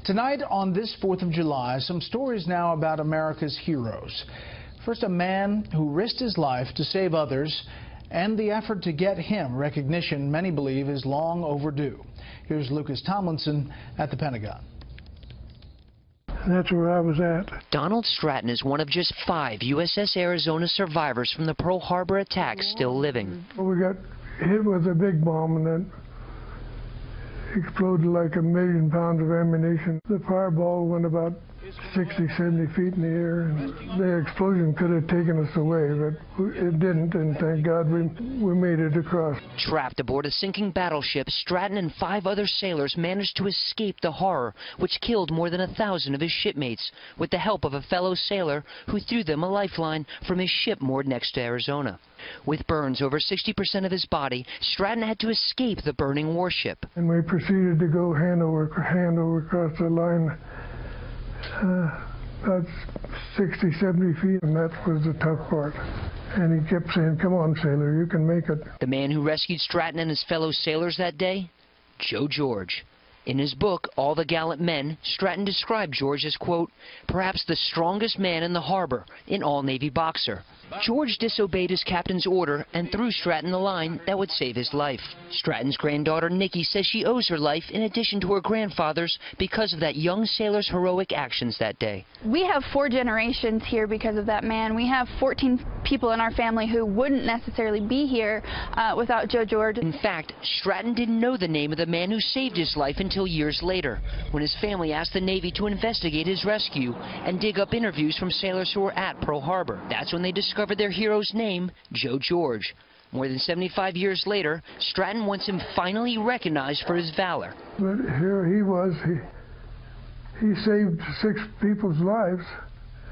Tonight on this 4th of July, some stories now about America's heroes. First, a man who risked his life to save others, and the effort to get him recognition many believe is long overdue. Here's Lucas Tomlinson at the Pentagon. That's where I was at. Donald Stratton is one of just 5 USS Arizona survivors from the Pearl Harbor attack still living. We got hit with a big bomb and then exploded like 1,000,000 pounds of ammunition. The fireball went about 60, 70 feet in the air, and the explosion could have taken us away, but it didn't, and thank God we made it across. Trapped aboard a sinking battleship, Stratton and 5 other sailors managed to escape the horror, which killed more than 1,000 of his shipmates, with the help of a fellow sailor who threw them a lifeline from his ship moored next to Arizona. With burns over 60% of his body, Stratton had to escape the burning warship. And we proceeded to go hand over across the line. About 60, 70 feet, and that was the tough part. And he kept saying, "Come on, sailor, you can make it." The man who rescued Stratton and his fellow sailors that day? Joe George. In his book, All the Gallant Men, Stratton described George as, quote, perhaps the strongest man in the harbor, an all-Navy boxer. George disobeyed his captain's order and threw Stratton the line that would save his life. Stratton's granddaughter, Nikki, says she owes her life in addition to her grandfather's because of that young sailor's heroic actions that day. We have 4 generations here because of that man. We have 14 people in our family who wouldn't necessarily be here without Joe George. In fact, Stratton didn't know the name of the man who saved his life until years later, when his family asked the Navy to investigate his rescue and dig up interviews from sailors who were at Pearl Harbor. That's when they discovered their hero's name, Joe George. More than 75 years later, Stratton wants him finally recognized for his valor. But here he was, he saved 6 people's lives,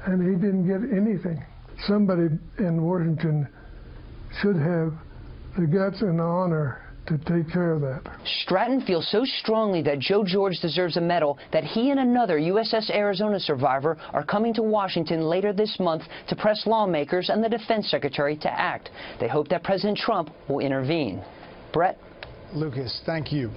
and he didn't get anything. Somebody in Washington should have the guts and the honor to take care of that. Stratton feels so strongly that Joe George deserves a medal that he and another USS Arizona survivor are coming to Washington later this month to press lawmakers and the Defense Secretary to act. They hope that President Trump will intervene. Brett? Lucas, thank you.